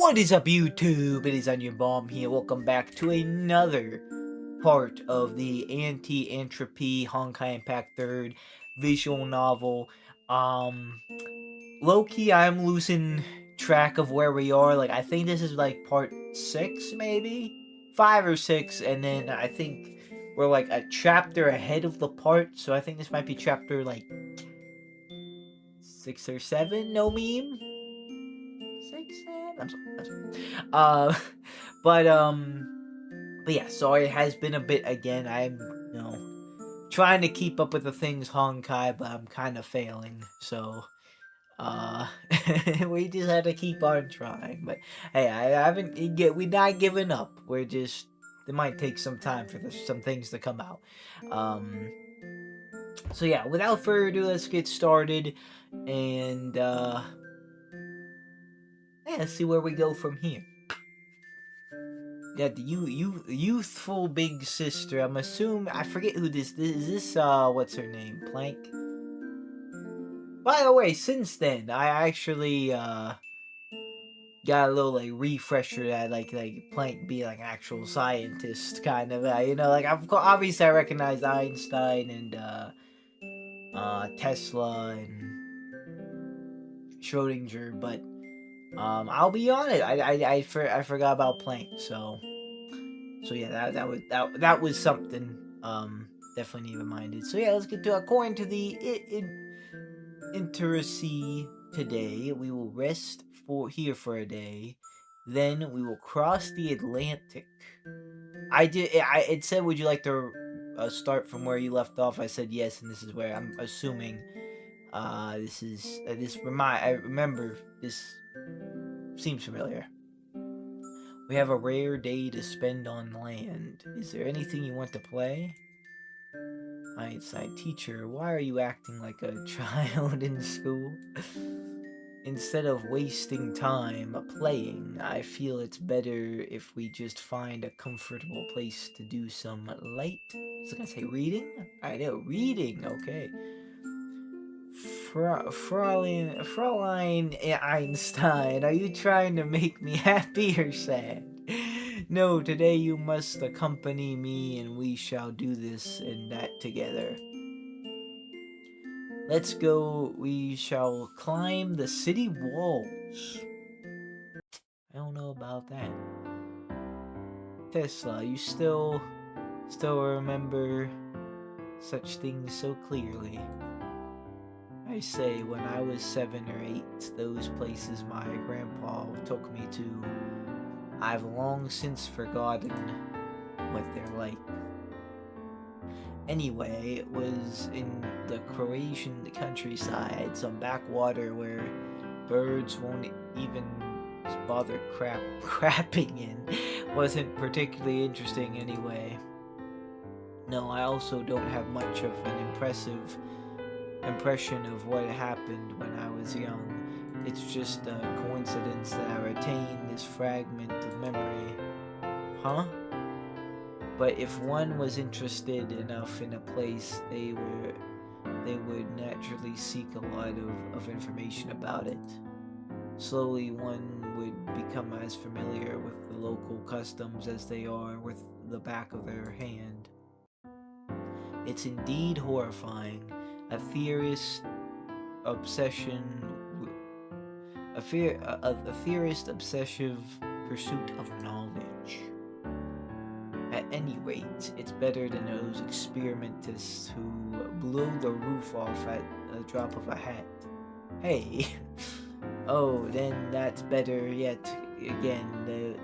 What is up, YouTube? It is Onion Bomb here. Welcome back to another part of the Entropy Honkai Impact third visual novel. Low-key, I'm losing track of where we are. Like, I think this is like part 6, maybe? 5 or 6, and then I think we're like a chapter ahead of the part, so I think this might be chapter like 6 or 7, no meme? 6, 7? I'm sorry. Uh, but, but yeah, sorry, it has been a bit again. I'm, trying to keep up with the things Honkai, but I'm kind of failing, so, we just had to keep on trying. But hey, we're not giving up. We're just, it might take some time for some things to come out. So yeah, without further ado, let's get started, and, yeah, let's see where we go from here. Yeah, the youthful big sister. I'm assuming, I forget who this is. This what's her name? Plank. By the way, since then I actually got a little like refresher that like Planck be like an actual scientist kind of like obviously I recognize Einstein and Tesla and Schrodinger, but I'll be honest, I forgot about Planck, so yeah, that was something definitely need reminded. So yeah, let's get to according to the Entropy. Today we will rest for a day, then we will cross the Atlantic. It said, would you like to start from where you left off? I said yes, and this is where I'm assuming I remember this seems familiar. We have a rare day to spend on land. Is there anything you want to play? Einstein, teacher, why are you acting like a child in school? Instead of wasting time playing, I feel it's better if we just find a comfortable place to do some light. Was I gonna say reading? I know, reading, okay. Fraulein Einstein, are you trying to make me happy or sad? No, today you must accompany me and we shall do this and that together. Let's go, we shall climb the city walls. I don't know about that. Tesla, you still remember such things so clearly. I say, when I was 7 or 8, those places my grandpa took me to, I've long since forgotten what they're like. Anyway, it was in the Croatian countryside, some backwater where birds won't even bother crapping in. Wasn't particularly interesting anyway. No, I also don't have much of an impressive impression of what happened when I was young. It's just a coincidence that I retain this fragment of memory. Huh? But if one was interested enough in a place, they would naturally seek a lot of information about it. Slowly, one would become as familiar with the local customs as they are with the back of their hand. It's indeed horrifying. A theorist obsessive pursuit of knowledge. At any rate, it's better than those experimentists who blow the roof off at the drop of a hat. Hey, oh, then that's better yet again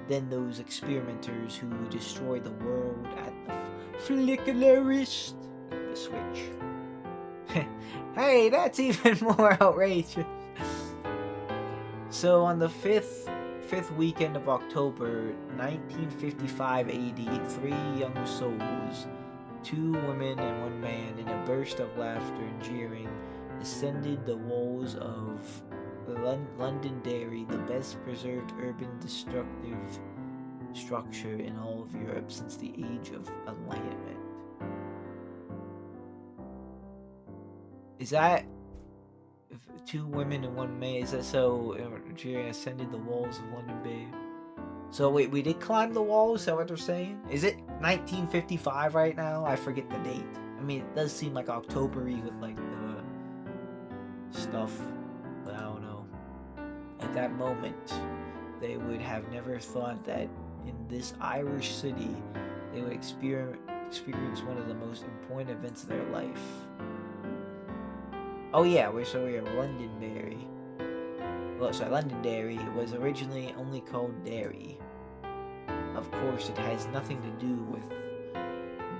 than those experimenters who destroy the world at the flick of the switch. Hey, that's even more outrageous. So on the fifth weekend of October 1955 AD, 3 young souls, 2 women and 1 man, in a burst of laughter and jeering, ascended the walls of Londonderry, the best preserved urban destructive structure in all of Europe since the Age of Enlightenment. Is that 2 women and 1 man. Is that so? Algeria ascended the walls of London Bay. So wait, we did climb the wall? Is that what they're saying? Is it 1955 right now? I forget the date. I mean, it does seem like October-y with like the stuff, but I don't know. At that moment, they would have never thought that in this Irish city, they would experience one of the most important events of their life. Oh yeah, we're Londonderry. Well, sorry, Londonderry was originally only called Derry. Of course, it has nothing to do with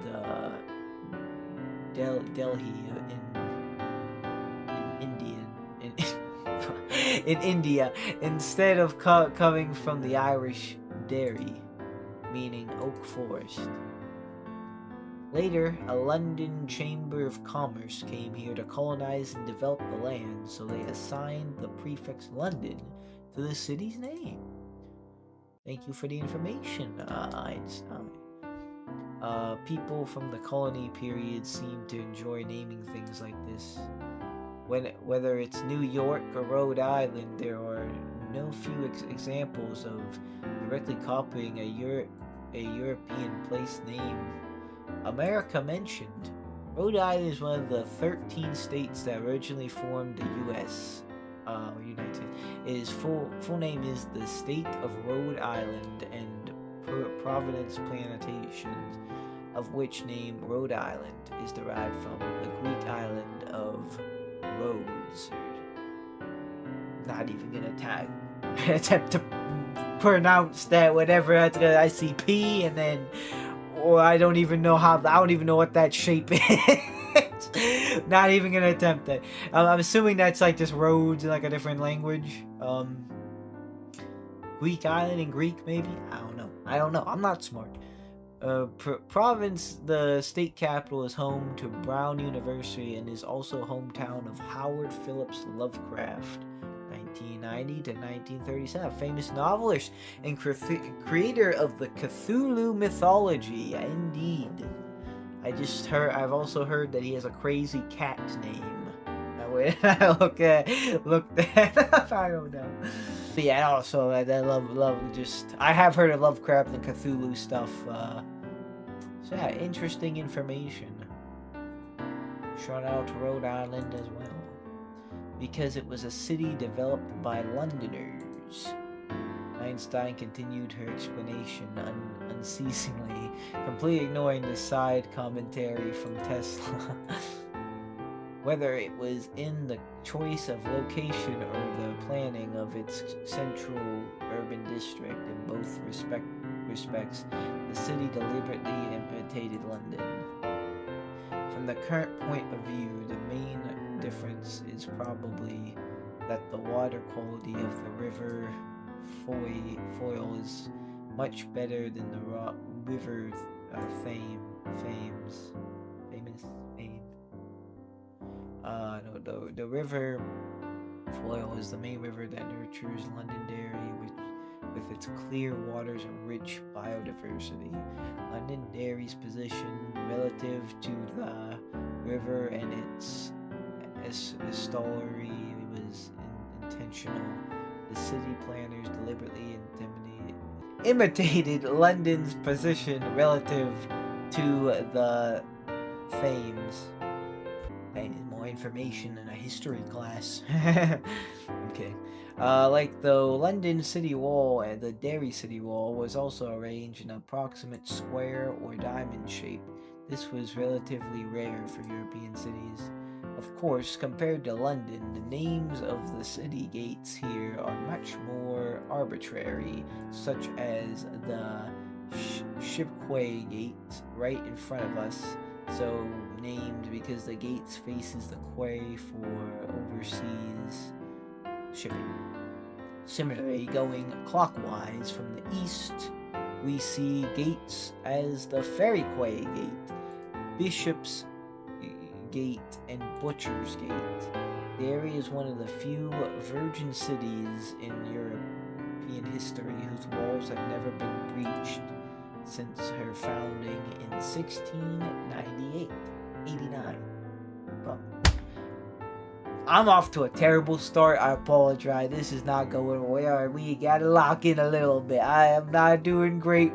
the Delhi in India. Instead of coming from the Irish Derry, meaning oak forest. Later, a London Chamber of Commerce came here to colonize and develop the land, so they assigned the prefix London to the city's name. Thank you for the information, Einstein. People from the colony period seem to enjoy naming things like this. Whether it's New York or Rhode Island, there are no few examples of directly copying a European place name. America mentioned. Rhode Island is one of the 13 states that originally formed the U.S. United States. Its full name is the State of Rhode Island and Providence Plantations, of which name Rhode Island is derived from the Greek island of Rhodes. Not even gonna attempt to pronounce that. Whatever. I see P and then. Or I don't even know what that shape is. Not even gonna attempt that. I'm assuming that's like just roads in like a different language. Greek island in Greek, maybe? I don't know. I'm not smart. Province, the state capital, is home to Brown University and is also hometown of Howard Phillips Lovecraft. 1990 to 1937, famous novelist and creator of the Cthulhu mythology. Indeed. I've also heard that he has a crazy cat name. I looked that up. I don't know. But yeah, also I I have heard of Lovecraft and Cthulhu stuff. So yeah, interesting information. Shout out to Rhode Island as well, because it was a city developed by Londoners. Einstein continued her explanation unceasingly, completely ignoring the side commentary from Tesla. Whether it was in the choice of location or the planning of its central urban district, in both respects, the city deliberately imitated London. From the current point of view, the main difference is probably that the water quality of the river Foyle is much better than the river famous. The river Foyle is the main river that nurtures Londonderry, with its clear waters and rich biodiversity. Londonderry's position relative to the river and its estuary was intentional. The city planners deliberately imitated London's position relative to the Thames. I need more information in a history class. Okay. Like the London City Wall and the Derry City Wall was also arranged in an approximate square or diamond shape. This was relatively rare for European cities. Of course, compared to London, the names of the city gates here are much more arbitrary, such as the Shipquay Gate right in front of us, so named because the gates faces the quay for overseas shipping. Similarly, going clockwise from the east, we see gates as the Ferryquay Gate, Bishop's Gate, and Butcher's Gate. The area is one of the few virgin cities in European history whose walls have never been breached since her founding in 89. I'm off to a terrible start. I apologize. This is not going well. We gotta lock in a little bit. I am not doing great.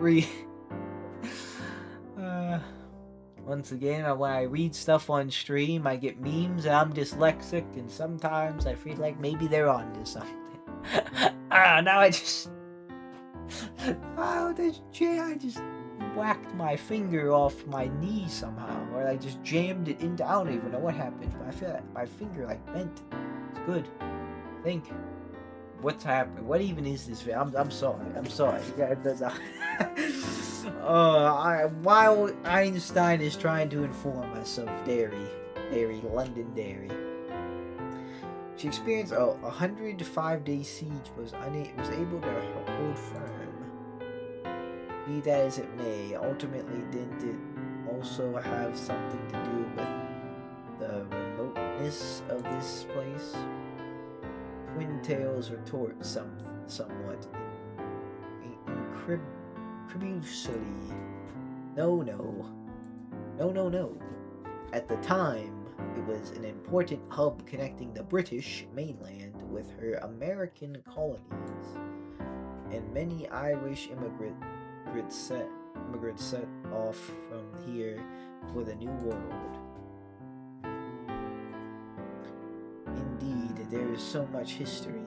Once again, when I read stuff on stream, I get memes, and I'm dyslexic, and sometimes I feel like maybe they're onto something. Now I just... I just whacked my finger off my knee somehow, or I just jammed it into... I don't even know what happened, but I feel like my finger, like, bent. It's good. I think. What's happening? What even is this? I'm sorry. I'm sorry. While Einstein is trying to inform us of London dairy, she experienced a 105-day siege, was able to hold firm. Be that as it may, ultimately didn't it also have something to do with the remoteness of this place? Twin Tails retort somewhat incredulously. No. At the time, it was an important hub connecting the British mainland with her American colonies, and many Irish immigrants set off from here for the New World. Indeed, there is so much history.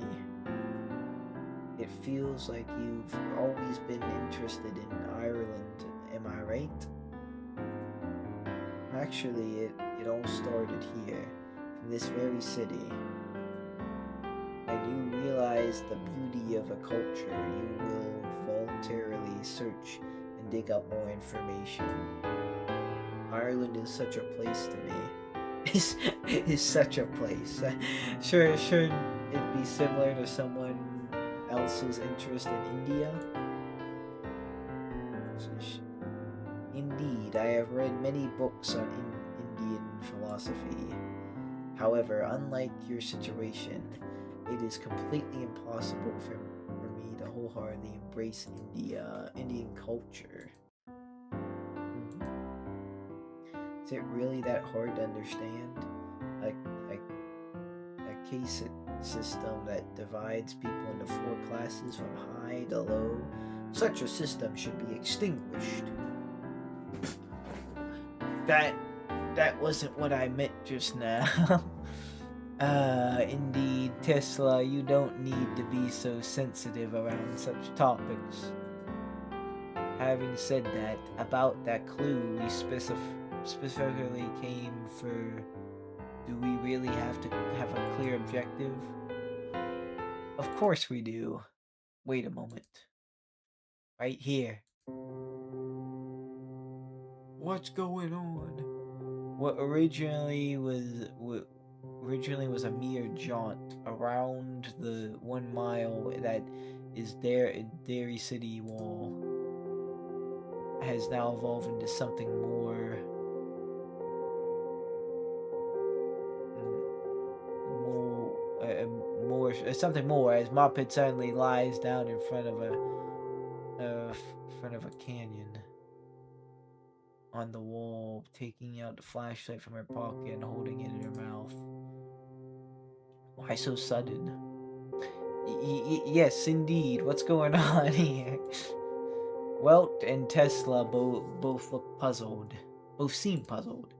It feels like you've always been interested in Ireland, am I right? Actually, it all started here, in this very city. And you realize the beauty of a culture, you will voluntarily search and dig up more information. Ireland is such a place to me. Is such a place. Shouldn't it be similar to someone else's interest in India? Indeed, I have read many books on Indian philosophy. However, unlike your situation, it is completely impossible for me to wholeheartedly embrace Indian culture. Is it really that hard to understand? Like a caste system that divides people into 4 classes from high to low? Such a system should be extinguished. That wasn't what I meant just now. Indeed, Tesla, you don't need to be so sensitive around such topics. Having said that, about that clue we specifically came for, do we really have to have a clear objective? Of course we do. Wait a moment. Right here. What's going on? What originally was a mere jaunt around the 1 mile that is there in Derry City Wall has now evolved into something something more, as Moppet suddenly lies down in front of a canyon on the wall, taking out the flashlight from her pocket and holding it in her mouth. Why so sudden? Yes, indeed. What's going on here? Welt and Tesla both look puzzled. Both seem puzzled.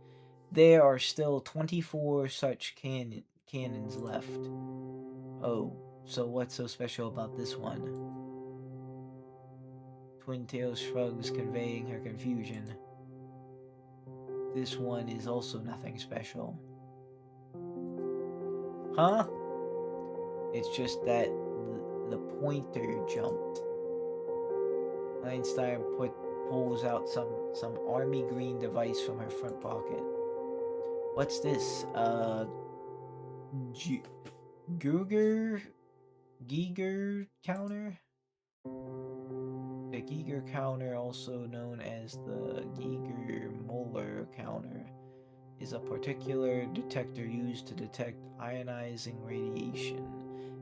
There are still 24 such cannons left. Oh, so what's so special about this one? Twin Tails shrugs, conveying her confusion. This one is also nothing special. Huh? It's just that the pointer jumped. Einstein pulls out some army green device from her front pocket. What's this? Geiger counter? The Geiger counter, also known as the Geiger-Muller counter, is a particular detector used to detect ionizing radiation.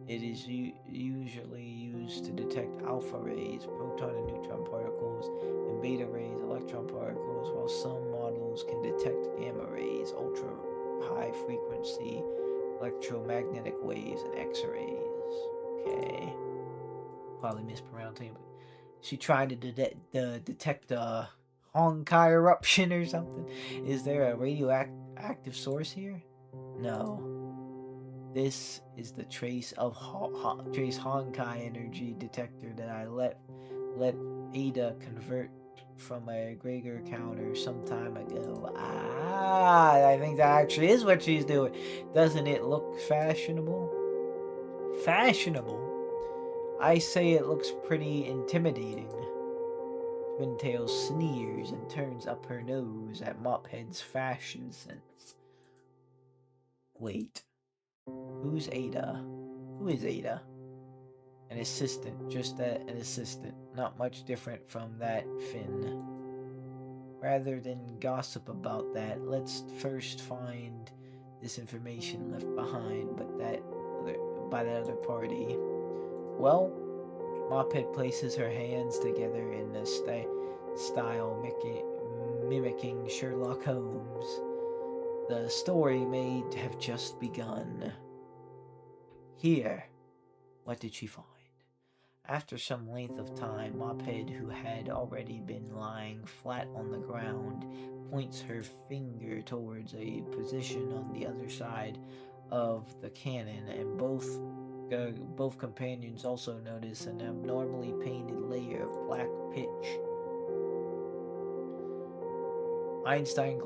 It is usually used to detect alpha rays, proton and neutron particles, and beta rays, electron particles, while some models can detect gamma rays, ultra high frequency electromagnetic waves and X-rays. Okay. Probably mispronouncing it, but she trying to detect a Honkai eruption or something. Is there a radioactive source here? No. This is the trace of trace Honkai energy detector that I let Ada convert from a Gregor counter some time ago. Ah, I think that actually is what she's doing. Doesn't it look fashionable? Fashionable? I say it looks pretty intimidating. Twintail sneers and turns up her nose at Mophead's fashion sense. Wait, who's Ada? Who is Ada? An assistant, just an assistant, not much different from that Finn. Rather than gossip about that, let's first find this information left behind by that other party. Well, Mophead places her hands together in a style mimicking Sherlock Holmes. The story may have just begun. Here, what did she find? After some length of time, Mophead, who had already been lying flat on the ground, points her finger towards a position on the other side of the cannon, and both companions also notice an abnormally painted layer of black pitch. Einstein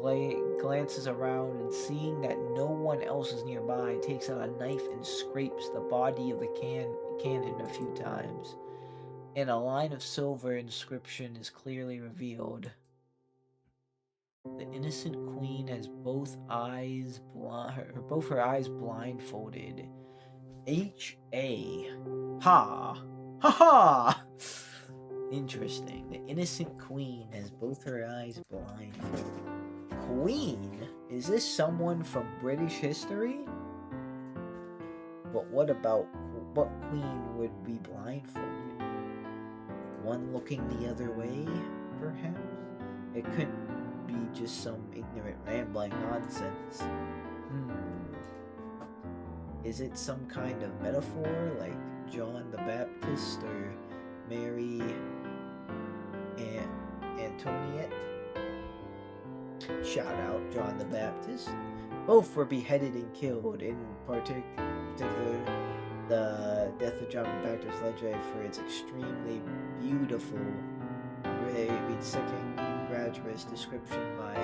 glances around and, seeing that no one else is nearby, takes out a knife and scrapes the body of the cannon a few times. And a line of silver inscription is clearly revealed. The innocent queen has both her eyes blindfolded. H.A. Ha! Ha ha! Interesting. The innocent queen has both her eyes blindfolded. Queen? Is this someone from British history? But what queen would be blindfolded? One looking the other way, perhaps? It couldn't be just some ignorant rambling nonsense. Is it some kind of metaphor, like John the Baptist or Mary Antoniette? Shout out John the Baptist. Both were beheaded and killed, in particular the death of John the Baptist legendary for its extremely beautiful, read second graduate's description by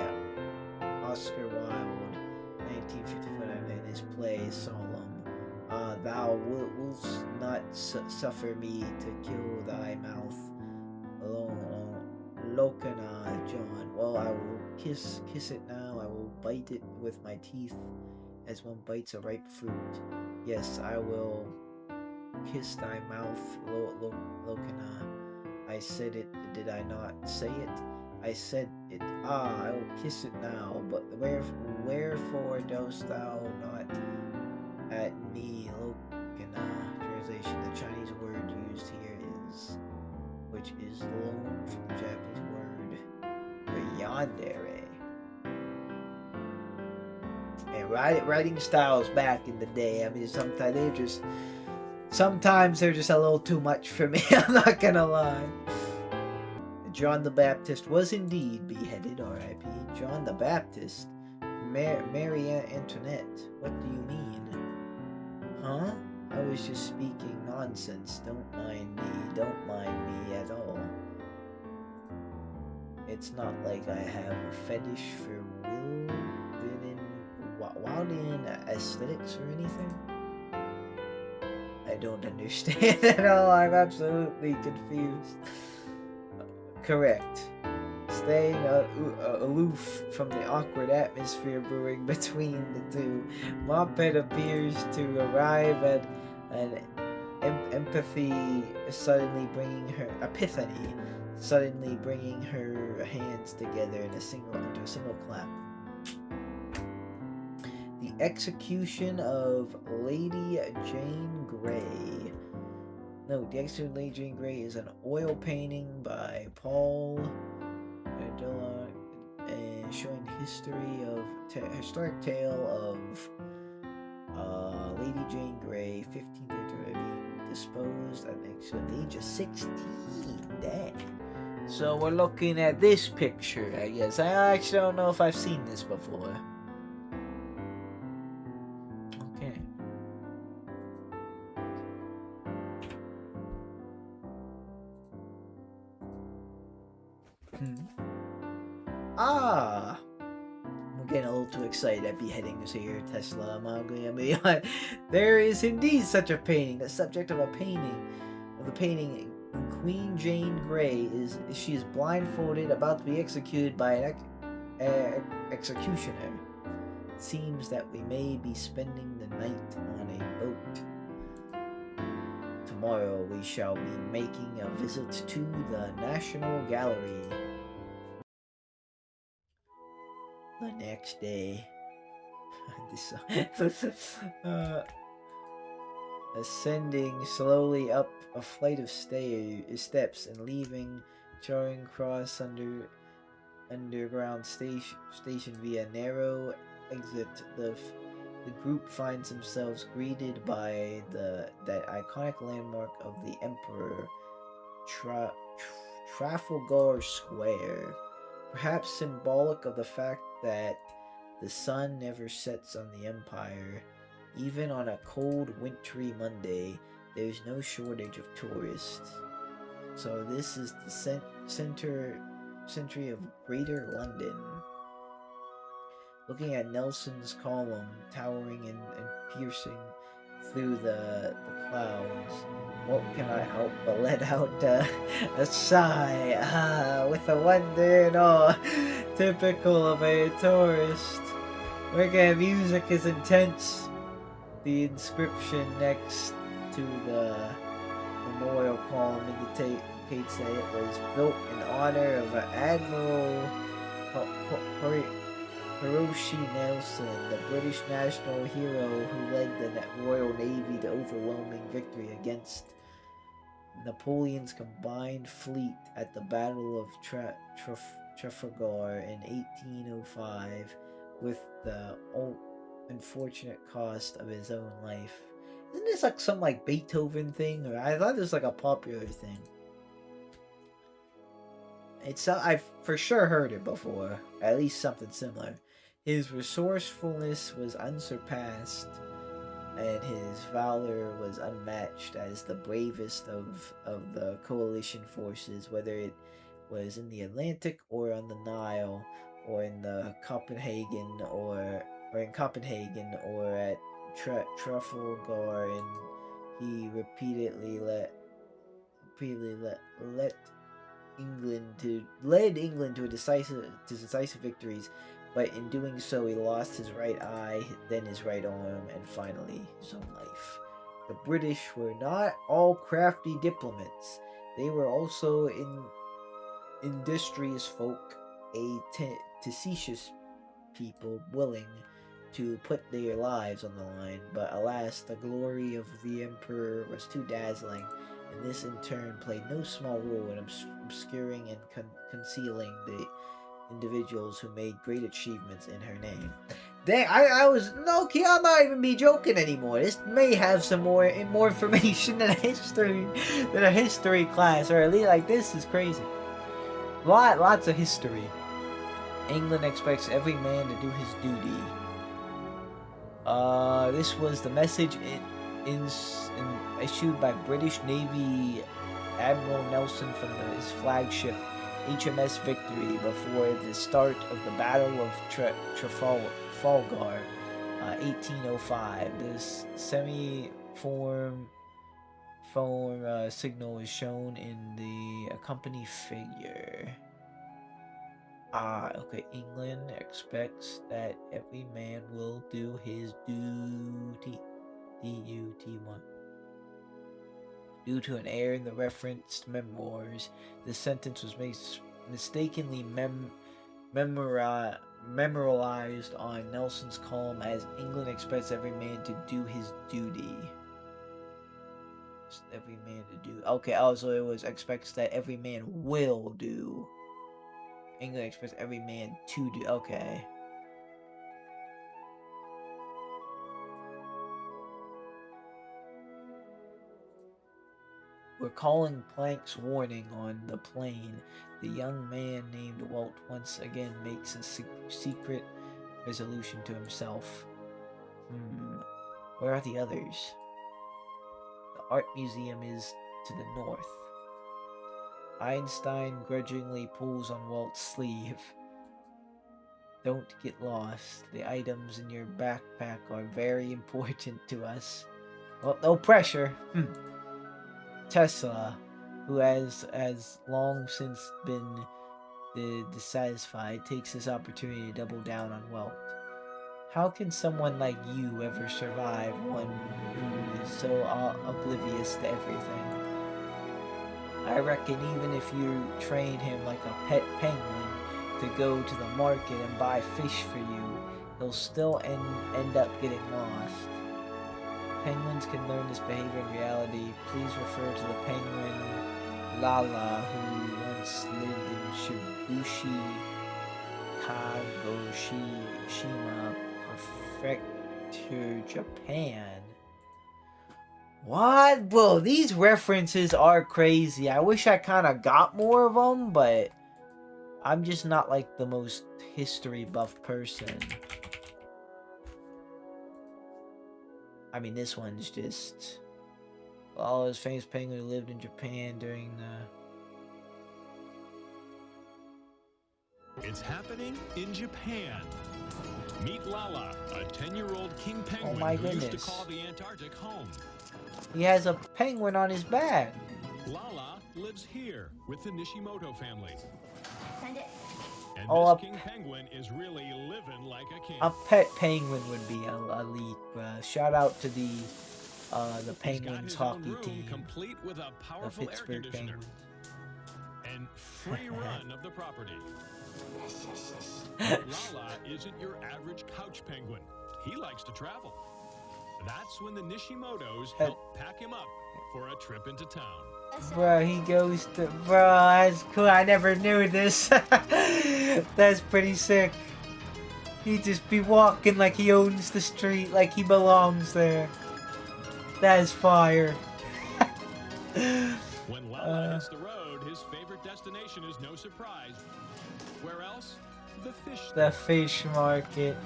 Oscar Wilde, 1954, in his play Solemn. Thou wilt not suffer me to kill thy mouth alone, Locana, John. Well, I will kiss it now. I will bite it with my teeth as one bites a ripe fruit. Yes, I will kiss thy mouth, Locana. I said it, did I not say it? I said it. I will kiss it now, but wherefore dost thou not at me, Locana? Translation, the Chinese word used here is, which is loaned from the Japanese word, yandere. And writing styles back in the day, I mean, sometimes they're just a little too much for me, I'm not gonna lie. John the Baptist was indeed beheaded, R.I.P. John the Baptist? Mary Antoinette? What do you mean? Huh? I was just speaking nonsense. Don't mind me at all. It's not like I have a fetish for Wildian aesthetics or anything. I don't understand at all. I'm absolutely confused. Correct. Staying aloof from the awkward atmosphere brewing between the two, Mophead appears to arrive at an epiphany, suddenly bringing her hands together into a single clap. The Execution of Lady Jane Grey. No, The Execution of Lady Jane Grey is an oil painting by Paul Della, showing historic tale of Lady Jane Grey, 1533, being disposed at the age of 16. Dang. So we're looking at this picture, I guess. I actually don't know if I've seen this before. Okay. Ah! I'm getting a little too excited at beheadings here, Tesla, Manga. There is indeed such a painting. The subject of a painting, of the painting, Queen Jane Grey, she is blindfolded, about to be executed by an executioner. It seems that we may be spending the night on a boat. Tomorrow we shall be making a visit to the National Gallery. The next day, ascending slowly up a flight of steps and leaving Charing Cross underground station via narrow exit, the group finds themselves greeted by that iconic landmark of the Emperor, Trafalgar Square, perhaps symbolic of the fact that the sun never sets on the Empire. Even on a cold, wintry Monday, there's no shortage of tourists. So this is the century of Greater London. Looking at Nelson's column, towering and piercing through the clouds, what can I help but let out a sigh with a wonder and awe typical of a tourist. Wicked music is intense. The inscription next to the memorial column indicates that it was built in honor of Admiral Hiroshi Nelson, the British national hero who led the Royal Navy to overwhelming victory against Napoleon's combined fleet at the Battle of Trafalgar in 1805, with the unfortunate cost of his own life. Isn't this like some like Beethoven thing? Or I thought this was like a popular thing. I've for sure heard it before, at least something similar. His resourcefulness was unsurpassed, and his valor was unmatched as the bravest of the coalition forces, whether it was in the Atlantic or on the Nile, or in Copenhagen or at Trafalgar, and he repeatedly led England to decisive victories, but in doing so he lost his right eye, then his right arm, and finally his own life. The British were not all crafty diplomats. They were also industrious folk, a facetious people willing to put their lives on the line, but alas, the glory of the Emperor was too dazzling, and this in turn played no small role in obscuring and concealing the individuals who made great achievements in her name. Dang, I was no-key, I'm not even be joking anymore. This may have some more information than a history class, or at least like this is crazy. Lots of history. England expects every man to do his duty. This was the message issued by British Navy Admiral Nelson from his flagship HMS Victory before the start of the Battle of Trafalgar, 1805. This semi-form signal is shown in the accompanying figure. Okay. England expects that every man will do his duty. D-U-T-1. Due to an error in the referenced memoirs, this sentence was mistakenly memorialized on Nelson's column as England expects every man to do his duty. Every man to do. Okay, also it was expects that every man will do. England expects every man to do. Okay. Recalling Planck's warning on the plane, the young man named Walt once again makes a secret resolution to himself. Where are the others? The art museum is to the north. Einstein grudgingly pulls on Walt's sleeve. Don't get lost. The items in your backpack are very important to us. Well, no pressure. Tesla, who has long since been dissatisfied, takes this opportunity to double down on Walt. How can someone like you ever survive, one who is so oblivious to everything? I reckon even if you train him like a pet penguin to go to the market and buy fish for you, he'll still end up getting lost. Penguins can learn this behavior in reality. Please refer to the penguin Lala, who once lived in Shibushi, Kagoshima Prefecture, Japan. What? Bro, these references are crazy. I wish I kind of got more of them, but I'm just not like the most history buff person. I mean, this one's just... Well, his famous penguin who lived in Japan during the... It's happening in Japan. Meet Lala, a 10-year-old king penguin who used to call the Antarctic home. He has a penguin on his back. Lala lives here with the Nishimoto family. And this king penguin is really living like a king. A pet penguin would be a leap. Shout out to the Penguins hockey team, complete with a powerful the Pittsburgh Penguins. And free run of the property. Lala isn't your average couch penguin. He likes to travel. That's when the Nishimotos help pack him up for a trip into town. Bro, he goes to... Bro, that's cool. I never knew this. That's pretty sick. He just be walking like he owns the street, like he belongs there. That is fire. When Lala hits the road, his favorite destination is no surprise. Where else? The fish store. The fish market.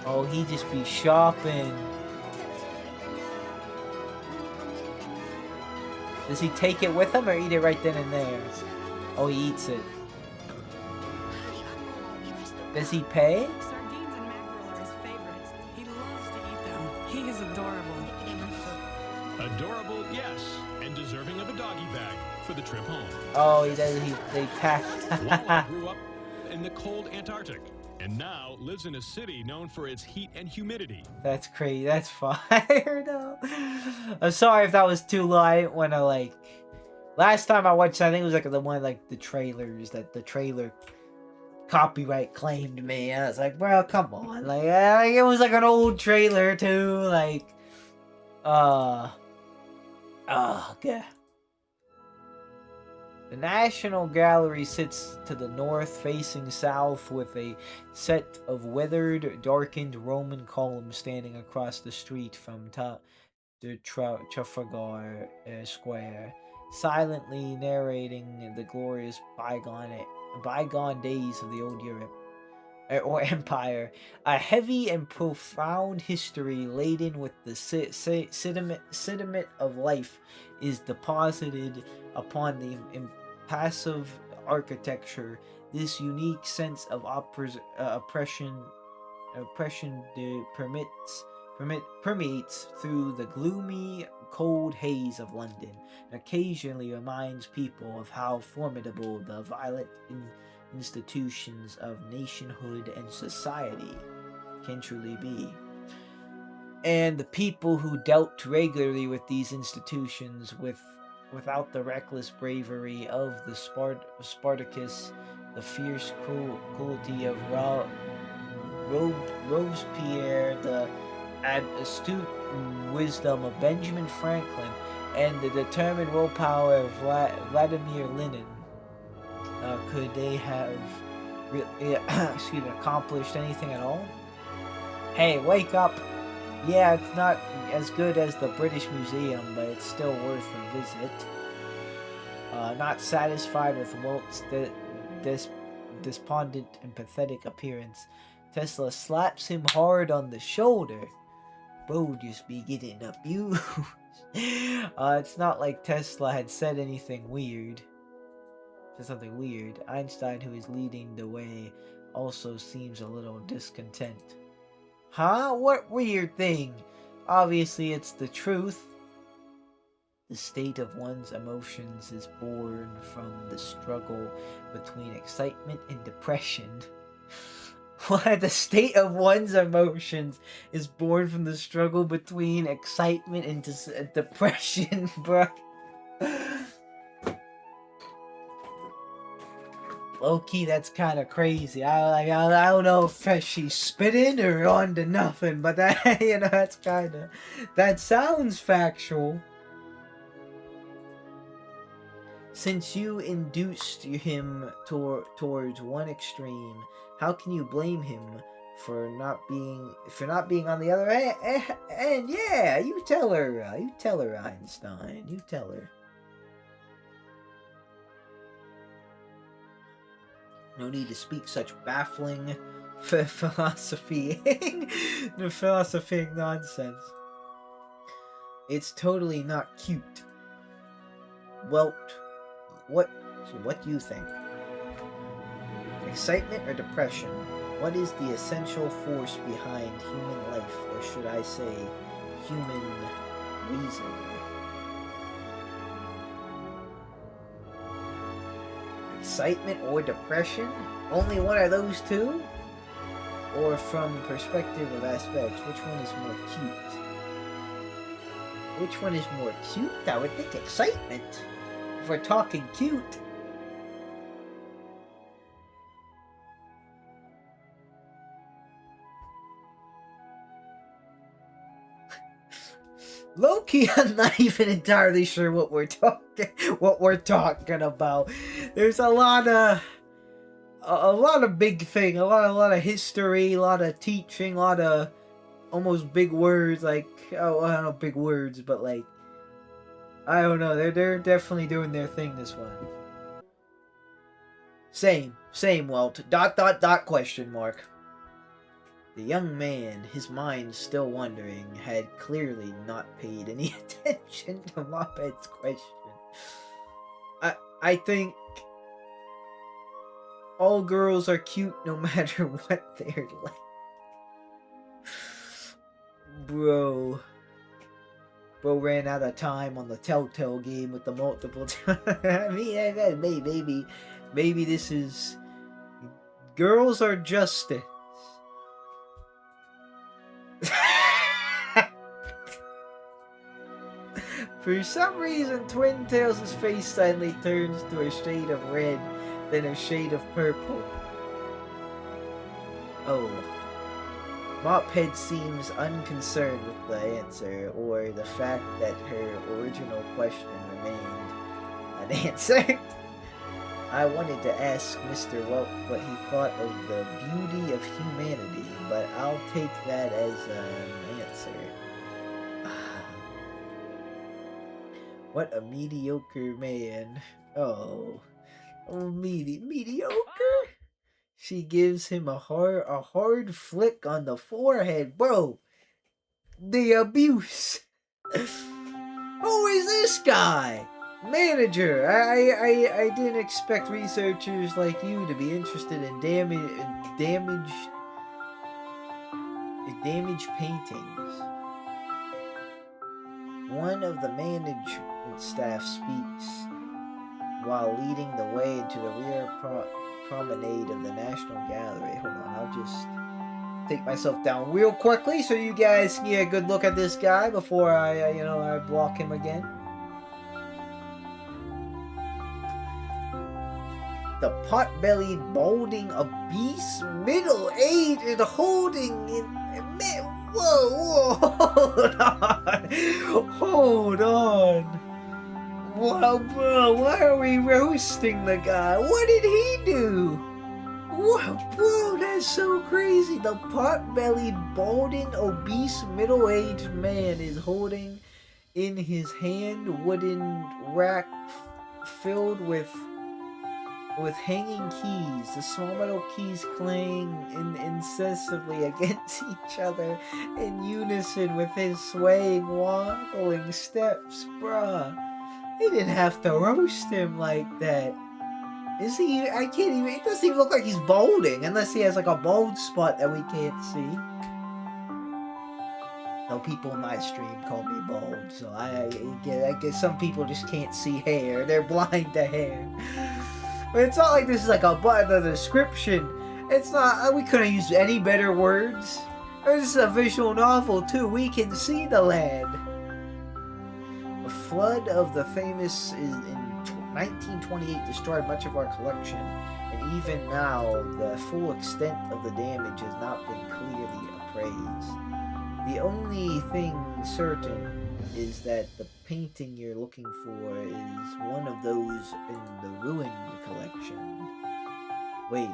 Oh, he just be shopping. Does he take it with him or eat it right then and there? Oh, he eats it. Does he pay? Sardines and mackerel are his favorites. He loves to eat them. He is adorable. Adorable, yes, and deserving of a doggy bag for the trip home. Oh, he does. They pack. Lala grew up in the cold Antarctic and now lives in a city known for its heat and humidity. That's crazy. That's fire, though. I'm sorry if that was too low. I didn't want to, like... Last time I watched, I think it was, like, the one, like, the trailers, that the trailer copyright claimed me. And I was like, bro, come on. Like, it was, like, an old trailer, too. Like, oh, God. The National Gallery sits to the north, facing south, with a set of weathered, darkened Roman columns standing across the street from the Trafalgar Square, silently narrating the glorious bygone days of the old Europe or empire. A heavy and profound history laden with the sediment of life is deposited upon the impassive architecture. This unique sense of oppression permeates through the gloomy, cold haze of London, and occasionally reminds people of how formidable the violent institutions of nationhood and society can truly be. And the people who dealt regularly with these institutions without the reckless bravery of the Spartacus, the fierce cruelty of Robespierre, the astute wisdom of Benjamin Franklin, and the determined willpower of Vladimir Lenin, could they have accomplished anything at all? Hey, wake up! Yeah, it's not as good as the British Museum, but it's still worth a visit. Not satisfied with Walt's despondent and pathetic appearance, Tesla slaps him hard on the shoulder. Bro just be getting abused. It's not like Tesla had said anything weird. Said something weird. Einstein, who is leading the way, also seems a little discontent. Huh? What weird thing? Obviously, it's the truth. The state of one's emotions is born from the struggle between excitement and depression. What? The state of one's emotions is born from the struggle between excitement and depression, bro. Low-key, that's kind of crazy. I don't know if she's spitting or on to nothing, but that, that's kind of... That sounds factual. Since you induced him towards one extreme, how can you blame him for not being on the other end? Yeah, you tell her, Einstein. You tell her. No need to speak such baffling philosophying nonsense. It's totally not cute. Well, what do you think? Excitement or depression? What is the essential force behind human life, or should I say, human reason? Excitement or depression? Only one of those two? Or from perspective of aspects, which one is more cute? Which one is more cute? I would think excitement. If we're talking cute. Low-key, I'm not even entirely sure what we're talking about. There's a lot of big thing, a lot of history, a lot of teaching, a lot of almost big words, like, oh, I don't know, big words, but like, I don't know, they're definitely doing their thing this one. Same, Walt. ... question mark. The young man, his mind still wondering, had clearly not paid any attention to Moped's question. I think all girls are cute no matter what they're like. Bro ran out of time on the Telltale game with the multiple I mean, maybe this is... Girls are justice. For some reason, Twin Tails' face suddenly turns to a shade of red, then a shade of purple. Oh. Mophead seems unconcerned with the answer, or the fact that her original question remained unanswered. I wanted to ask Mr. Welt what he thought of the beauty of humanity, but I'll take that as an answer. What a mediocre man. Oh, mediocre? She gives him a hard flick on the forehead. Bro, the abuse. Who is this guy? Manager. I didn't expect researchers like you to be interested in damaged paintings. One of the management staff speaks while leading the way into the rear promenade of the National Gallery. Hold on, I'll just take myself down real quickly so you guys can get a good look at this guy before I block him again. The pot-bellied, balding, obese, middle-aged, and holding in... Whoa, hold on. Whoa, bro, why are we roasting the guy? What did he do? Whoa, that's so crazy. The pot-bellied, balding, obese, middle-aged man is holding in his hand wooden rack filled with hanging keys. The small metal keys clang incessantly against each other in unison with his swaying, waddling steps. Bruh, they didn't have to roast him like that. Is he? I can't even. It doesn't even look like he's balding, unless he has like a bald spot that we can't see. No, people in my stream call me bald, so I guess some people just can't see hair. They're blind to hair. But it's not like this is like the description. It's not. We couldn't use any better words. This is a visual novel too. We can see the lad. The flood of the famous is in 1928 destroyed much of our collection, and even now the full extent of the damage has not been clearly appraised. The only thing certain is that the painting you're looking for is one of those in the ruined collection. Wait,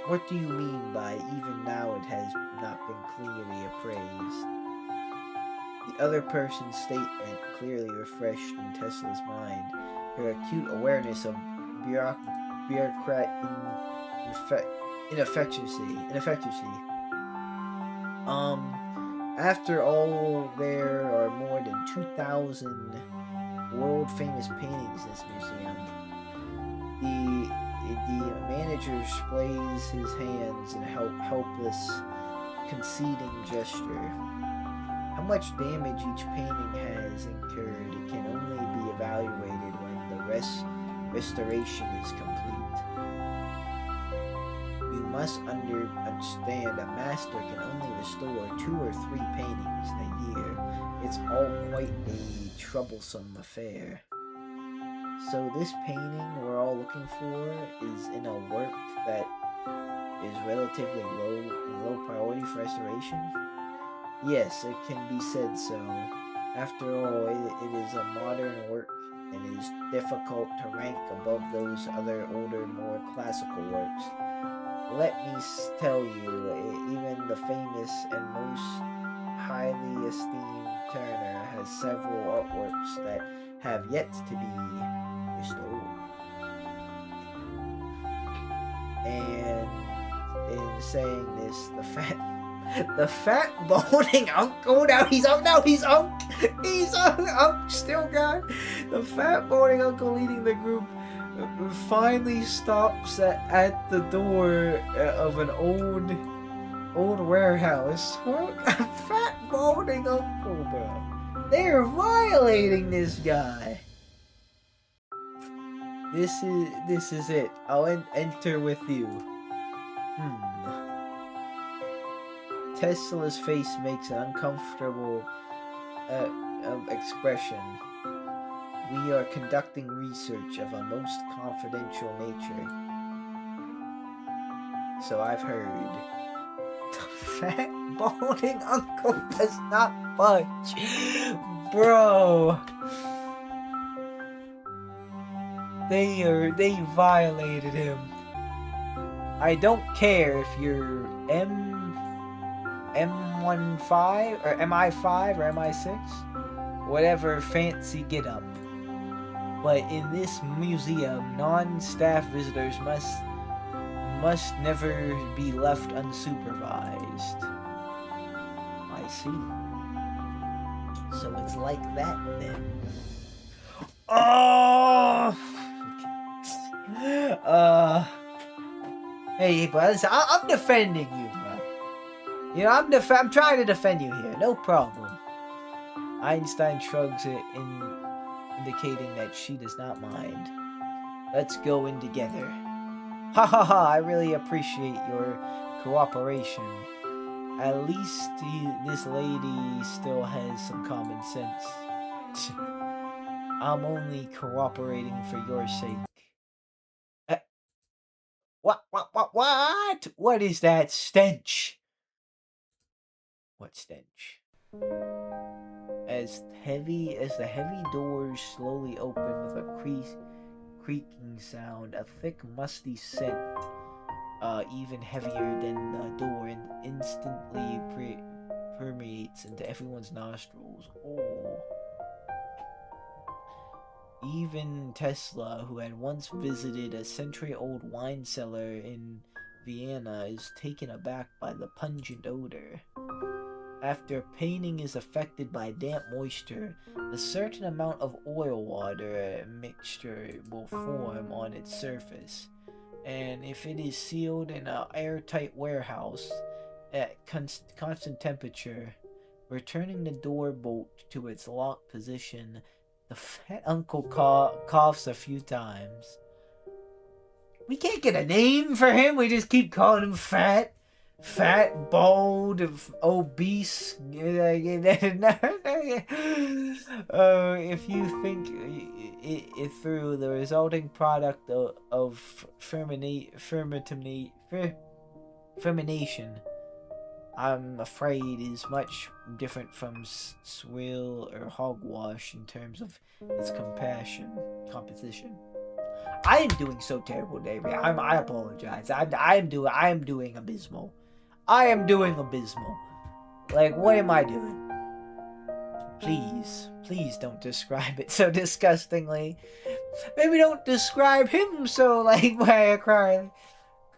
what do you mean by even now it has not been clearly appraised? The other person's statement clearly refreshed in Tesla's mind her acute awareness of bureaucrat inefficiency. After all, there are more than 2,000 world-famous paintings in this museum. The manager sprays his hands in a helpless, conceding gesture. How much damage each painting has incurred can only be evaluated when the restoration is complete. You must understand a master can only restore 2 or 3 paintings in a year. It's all quite a troublesome affair. So this painting we're all looking for is in a work that is relatively low priority for restoration? Yes, it can be said so. After all, it is a modern work and is difficult to rank above those other older, more classical works. Let me tell you, even the famous and most highly esteemed Turner has several artworks that have yet to be restored. And in saying this, the fat balding uncle, he's still gone. The fat balding uncle leading the group finally stops at the door of an old warehouse. What a fat balding uncle, bro. They're violating this guy. This is it. I'll enter with you. Tesla's face makes an uncomfortable expression. We are conducting research of a most confidential nature. So I've heard. The fat balding uncle does not budge. Bro. They violated him. I don't care if you're M15 or MI5 or MI6, whatever fancy get up. But in this museum, non-staff visitors must never be left unsupervised. I see. So it's like that then. Oh! Hey, but listen, I'm defending you, bro. You know, I'm trying to defend you here. No problem. Einstein shrugs it, indicating that she does not mind. Let's go in together. Ha ha ha! I really appreciate your cooperation. At least this lady still has some common sense. I'm only cooperating for your sake. What? What is that stench? What stench? As the heavy doors slowly open with a creaking sound, a thick, musty scent even heavier than the door and instantly permeates into everyone's nostrils. Oh. Even Tesla, who had once visited a century-old wine cellar in Vienna, is taken aback by the pungent odor. After painting is affected by damp moisture, a certain amount of oil-water mixture will form on its surface, and if it is sealed in an airtight warehouse at constant temperature, returning the door bolt to its locked position, the fat uncle coughs a few times. We can't get a name for him. We just keep calling him fat. Fat, bald, obese. If you think it through, the resulting product of fermentation, I'm afraid, is much different from swill or hogwash in terms of its composition. I am doing so terrible, David. I apologize. I am doing abysmal. I am doing abysmal. Like, what am I doing? Please don't describe it so disgustingly. Maybe don't describe him so, like, why I cry.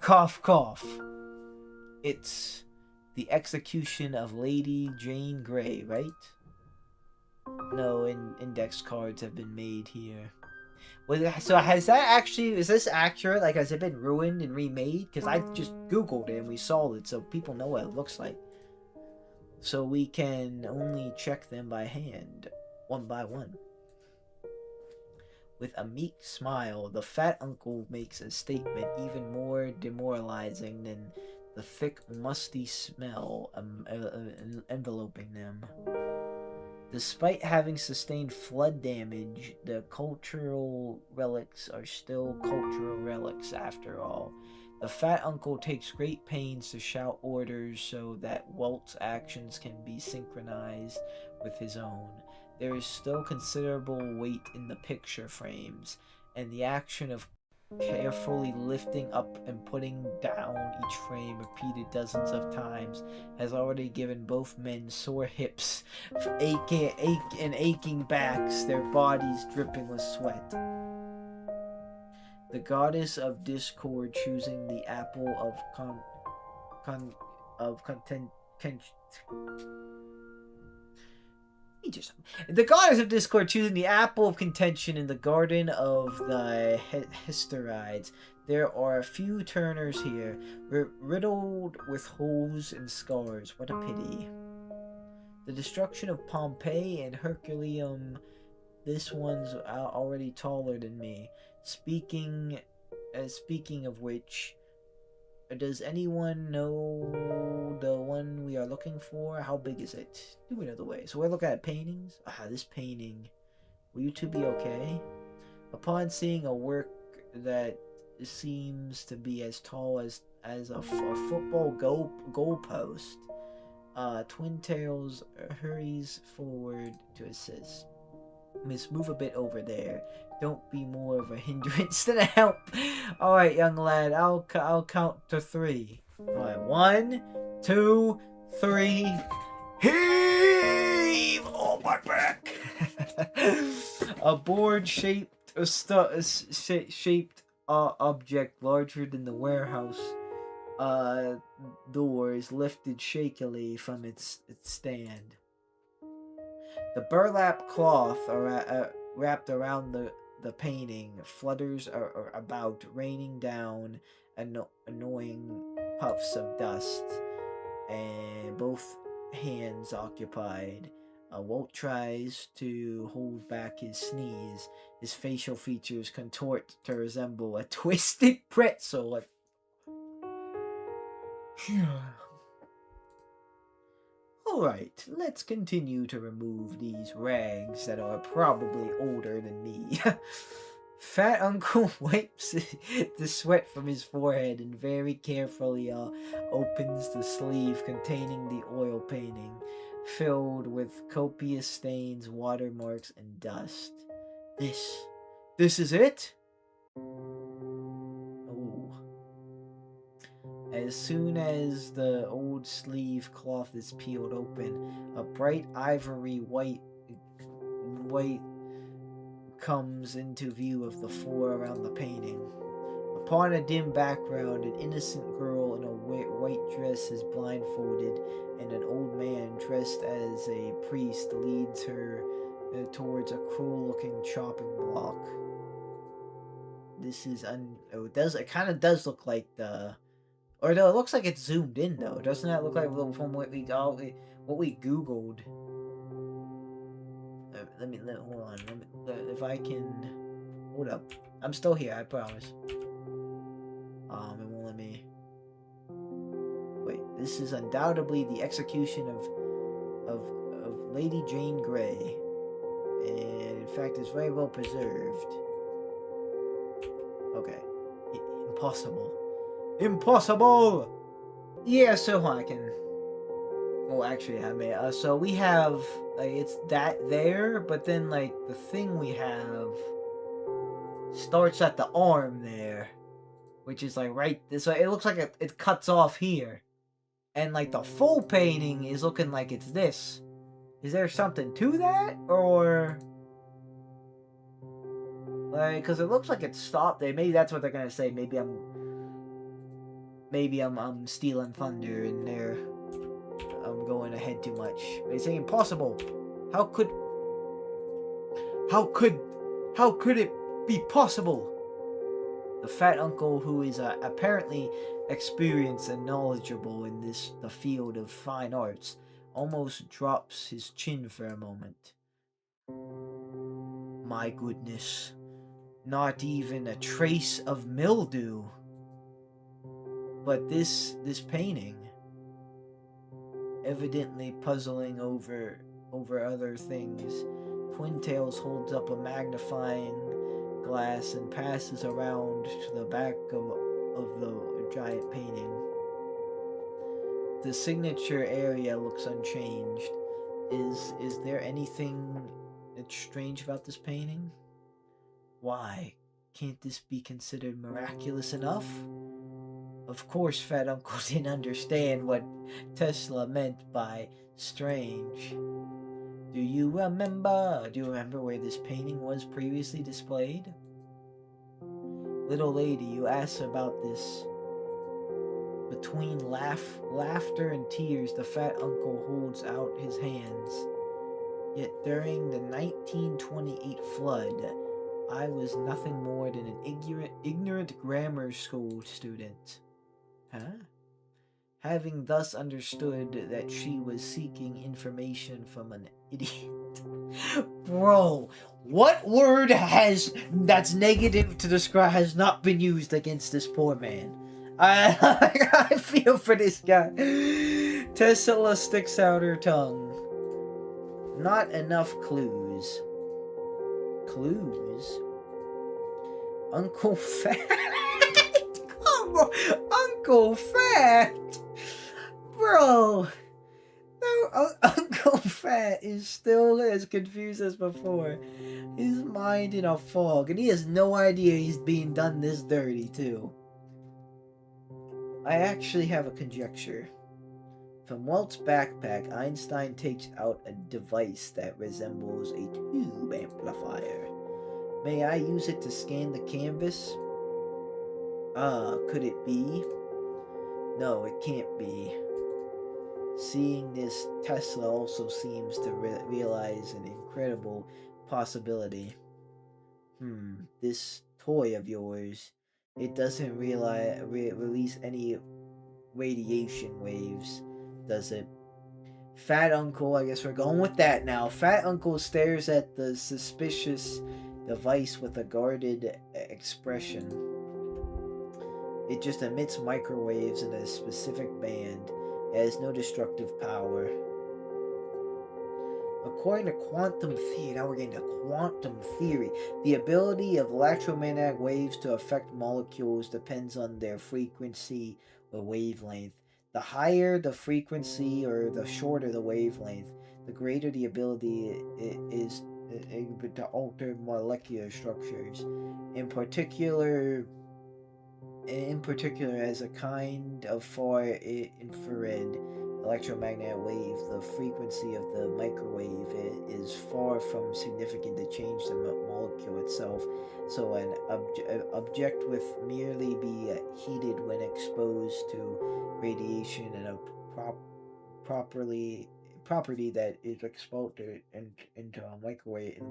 Cough, cough. It's the execution of Lady Jane Grey, right? No, index cards have been made here. So is this accurate? Like, has it been ruined and remade? Because I just Googled it and we saw it, so people know what it looks like. So we can only check them by hand, one by one. With a meek smile, the fat uncle makes a statement even more demoralizing than the thick, musty smell enveloping them. Despite having sustained flood damage, the cultural relics are still cultural relics after all. The fat uncle takes great pains to shout orders so that Walt's actions can be synchronized with his own. There is still considerable weight in the picture frames, and the action of carefully lifting up and putting down each frame repeated dozens of times has already given both men sore hips, aching backs, their bodies dripping with sweat. The goddess of discord choosing the apple the goddess of discord choosing the apple of contention in the garden of the Hesperides. There are a few turners here, riddled with holes and scars. What a pity. The destruction of Pompeii and Herculaneum. This one's already taller than me. Speaking of which, does anyone know the one we are looking for? How big is it? Do we know the way? So we're looking at paintings. This painting. Will you two be okay? Upon seeing a work that seems to be as tall as a football goalpost, Twin Tails hurries forward to assist. Miss, move a bit over there. Don't be more of a hindrance than a help. Alright, young lad, I'll count to 3. Alright, 1, 2, 3. Heave! Oh, my back! A board-shaped object larger than the warehouse door is lifted shakily from its stand. The burlap cloth wrapped around the painting flutters about, raining down annoying puffs of dust, and both hands occupied. Walt tries to hold back his sneeze. His facial features contort to resemble a twisted pretzel. Alright, let's continue to remove these rags that are probably older than me. Fat Uncle wipes the sweat from his forehead and very carefully opens the sleeve containing the oil painting, filled with copious stains, watermarks, and dust. This is it? Oh. As soon as the old sleeve cloth is peeled open, a bright ivory white comes into view of the floor around the painting. Upon a dim background, an innocent girl in a white dress is blindfolded, and an old man dressed as a priest leads her towards a cruel-looking chopping block. This is it kind of does look like the, or no, it looks like it's zoomed in though. Doesn't that look like from what we googled? Hold on. If I can hold up, I'm still here. I promise. It won't let me. Wait, this is undoubtedly the execution of Lady Jane Grey, and in fact, it's very well preserved. Okay, impossible. Yeah, so I can. Well, actually, I may. So we have it's that there, but then like the thing we have starts at the arm there, which is like right this way. It looks like it cuts off here, and like the full painting is looking like it's this. Is there something to that, or like because it looks like it stopped there? Maybe that's what they're gonna say. Maybe I'm stealing thunder and I'm going ahead too much. They say impossible. How could it be possible? The fat uncle, who is apparently experienced and knowledgeable in the field of fine arts, almost drops his chin for a moment. My goodness, not even a trace of mildew. But this painting, evidently puzzling over other things, Twin Tails holds up a magnifying glass and passes around to the back of the giant painting. The signature area looks unchanged. Is there anything that's strange about this painting? Why can't this be considered miraculous enough? Of course, Fat Uncle didn't understand what Tesla meant by strange. Do you remember where this painting was previously displayed? Little lady, you asked about this. Between laughter and tears, the fat uncle holds out his hands. Yet during the 1928 flood, I was nothing more than an ignorant grammar school student. Huh? Having thus understood that she was seeking information from an idiot. Bro, what word that's negative to describe has not been used against this poor man? I feel for this guy. Tesla sticks out her tongue. Not enough clues. Clues? Uncle Fat? Come on, Uncle Fat! Bro! No, Uncle Fat is still as confused as before. His mind in a fog, and he has no idea he's being done this dirty, too. I actually have a conjecture. From Walt's backpack, Einstein takes out a device that resembles a tube amplifier. May I use it to scan the canvas? Could it be? No, it can't be. Seeing this, Tesla also seems to realize an incredible possibility. This toy of yours, it doesn't release any radiation waves, does it? Fat Uncle, I guess we're going with that now. Fat Uncle stares at the suspicious device with a guarded expression. It just emits microwaves in a specific band. It has no destructive power. According to quantum theory, now we're getting to quantum theory. The ability of electromagnetic waves to affect molecules depends on their frequency or wavelength. The higher the frequency or the shorter the wavelength, the greater the ability is to alter molecular structures. In particular, in particular as a kind of far infrared electromagnetic wave. The frequency of the microwave is far from significant to change the molecule itself. So an object with merely be heated when exposed to radiation and a properly property that is exploded into a microwave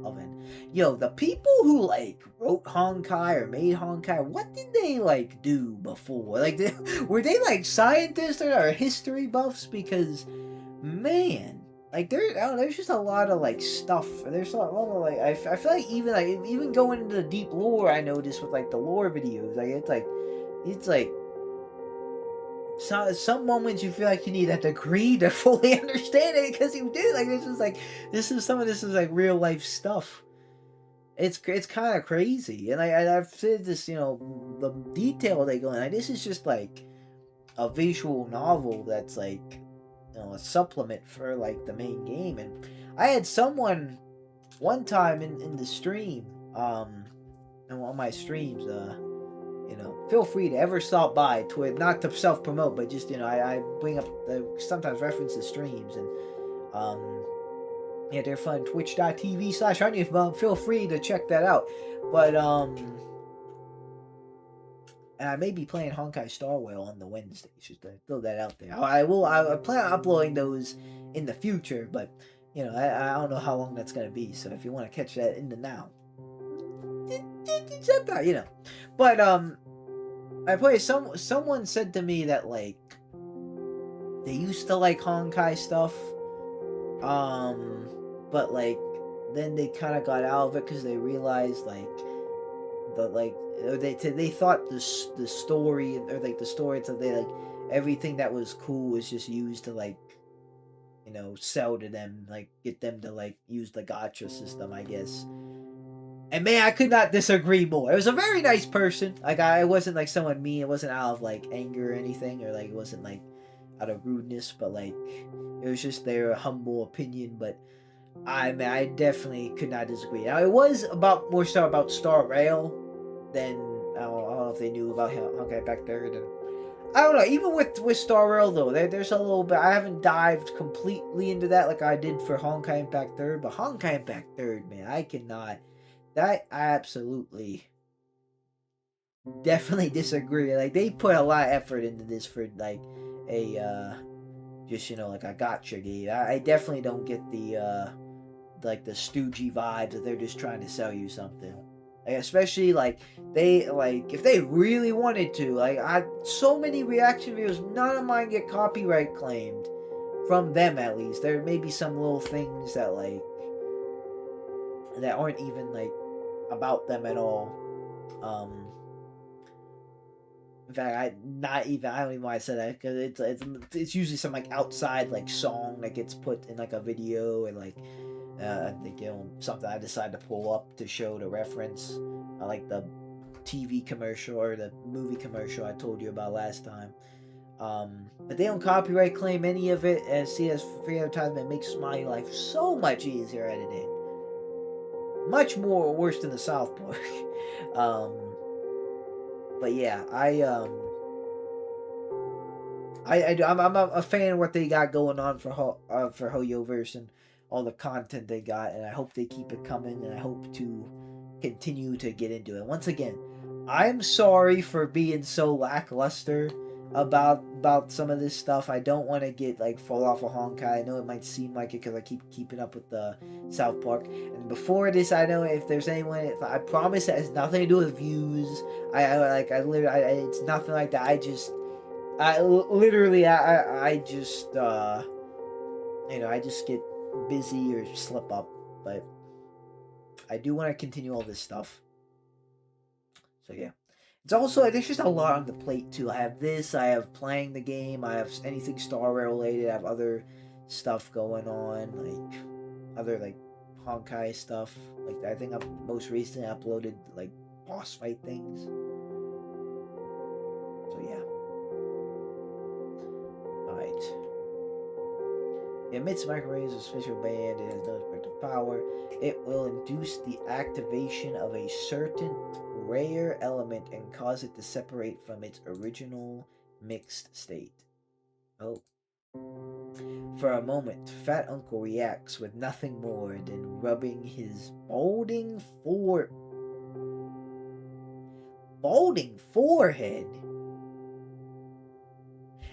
oven. Yo, the people who like wrote Honkai or made Honkai, what did they like do before? Like, were they like scientists or history buffs? Because man, like there's just a lot of like stuff. There's a lot of like I feel like even going into the deep lore, I noticed with like the lore videos, like it's like some moments you feel like you need a degree to fully understand it because you do like some of this is like real life stuff. It's kind of crazy, and I've said this, the detail they go in. Like, this is just like a visual novel that's like a supplement for like the main game. And I had someone one time in the stream, on my streams, feel free to ever stop by to it, not to self promote, but just I bring up sometimes reference to streams, and yeah, they're fun. Twitch.tv/HoneyFM. Feel free to check that out. But and I may be playing Honkai Star Whale on the Wednesdays. Just to throw that out there. I plan on uploading those in the future, but I don't know how long that's gonna be. So if you want to catch that in the now, But I play someone said to me that like they used to like Honkai stuff, but like then they kind of got out of it because they realized like they thought the story, or like the story, so they like everything that was cool was just used to like sell to them, like get them to like use the gacha system, I guess. And man, I could not disagree more. It was a very nice person. Like, I wasn't like someone mean. It wasn't out of like anger or anything, or like it wasn't like out of rudeness, but like it was just their humble opinion. But I definitely could not disagree. Now, it was more so about Star Rail than I don't know if they knew about Honkai Impact Third. And I don't know. Even with Star Rail though, there's a little bit. I haven't dived completely into that like I did for Honkai Impact Third, but Honkai Impact Third, man, I cannot. That I absolutely, definitely disagree. Like, they put a lot of effort into this for like a just like a gotcha game. I definitely don't get the like the stoogey vibes that they're just trying to sell you something. Like, especially like they like if they really wanted to, like so many reaction videos, none of mine get copyright claimed from them. At least there may be some little things that like that aren't even like about them at all. In fact, I don't even know why I said that, because it's usually some like outside like song that gets put in like a video, and like I think something I decided to pull up to show the reference, like the TV commercial or the movie commercial I told you about last time. But they don't copyright claim any of it, and see, as free advertisement makes my life so much easier editing. Much more worse than the South Park. But yeah, I'm a fan of what they got going on for Hoyoverse and all the content they got, and I hope they keep it coming, and I hope to continue to get into it. Once again, I'm sorry for being so lackluster about some of this stuff. I don't want to get like fall off of Honkai. I know it might seem like it because I keep keeping up with the South Park. And before this, I know if there's anyone, I promise it has nothing to do with views. It's nothing like that. I just get busy or slip up. But I do want to continue all this stuff. So yeah. It's also, there's just a lot on the plate too. I have this, I have playing the game, I have anything Star Rail related, I have other stuff going on, like other like Honkai stuff. Like, I think I've most recently uploaded like boss fight things. So yeah. Alright. It emits microwaves, a special band, it has no effective power. It will induce the activation of a certain rare element and cause it to separate from its original mixed state. Oh. For a moment, Fat Uncle reacts with nothing more than rubbing his balding forehead.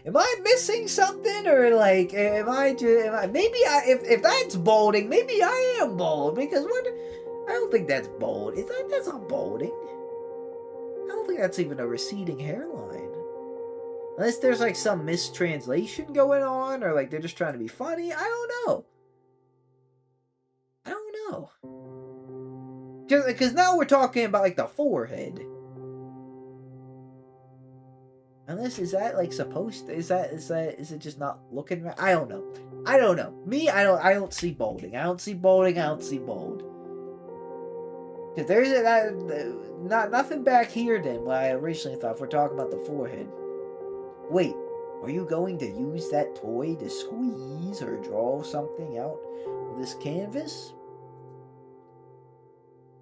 Am I missing something, or like, if that's balding, maybe I am bald, because what? I don't think that's bald. That's not balding. I don't think that's even a receding hairline. Unless there's like some mistranslation going on, or like they're just trying to be funny. I don't know. Because now we're talking about like the forehead. Unless is that like supposed to, is it just not looking right? I don't know. Me, I don't see balding. I don't see bald. Because there's nothing back here then what I originally thought if we're talking about the forehead. Wait, are you going to use that toy to squeeze or draw something out of this canvas?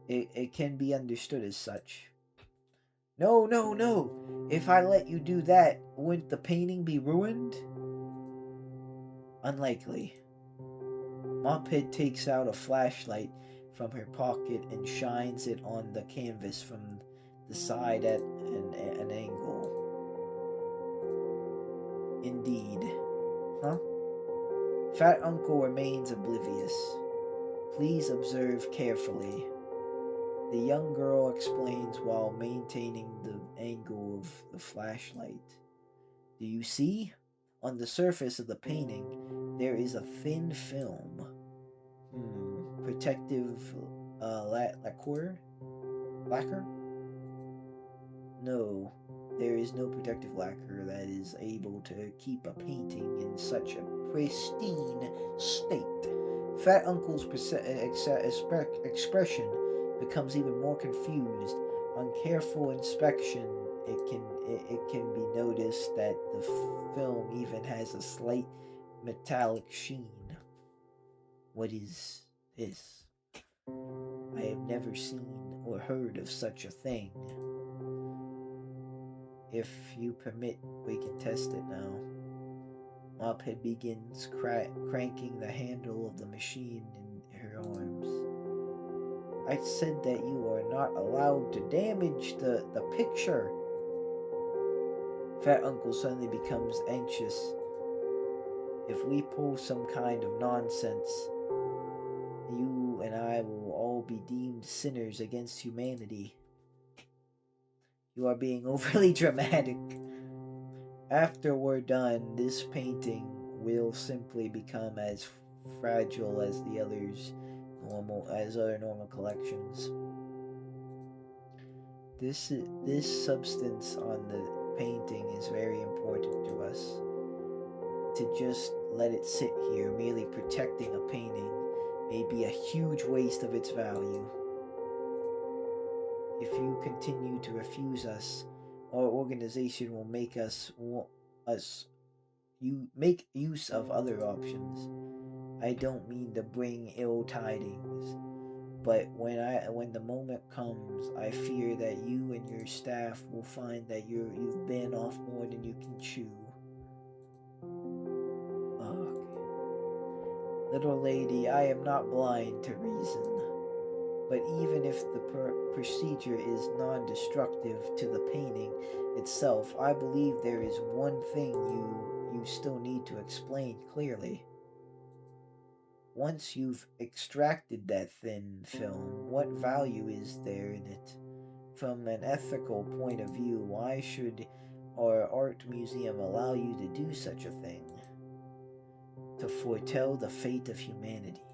It can be understood as such. No. If I let you do that, wouldn't the painting be ruined? Unlikely. Mophead takes out a flashlight from her pocket and shines it on the canvas from the side at an angle. Indeed. Huh? Fat Uncle remains oblivious. Please observe carefully. The young girl explains while maintaining the angle of the flashlight. Do you see? On the surface of the painting, there is a thin film. Protective lacquer? No, there is no protective lacquer that is able to keep a painting in such a pristine state. Fat Uncle's expression becomes even more confused. On careful inspection, it can be noticed that the film even has a slight metallic sheen. What is this? I have never seen or heard of such a thing. If you permit, we can test it now. Mophead begins cranking the handle of the machine in her arms. I said that you are not allowed to damage the picture. Fat Uncle suddenly becomes anxious. If we pull some kind of nonsense, you and I will all be deemed sinners against humanity. You are being overly dramatic. After we're done, this painting will simply become as fragile as the other normal collections. This substance on the painting is very important to us. To just let it sit here, merely protecting a painting, may be a huge waste of its value. If you continue to refuse us, our organization will make make use of other options. I don't mean to bring ill tidings, but when the moment comes, I fear that you and your staff will find that you've been off more than you can chew. Okay. Little lady, I am not blind to reason, but even if the procedure is non-destructive to the painting itself, I believe there is one thing you still need to explain clearly. Once you've extracted that thin film, what value is there in it? From an ethical point of view, why should our art museum allow you to do such a thing? To foretell the fate of humanity.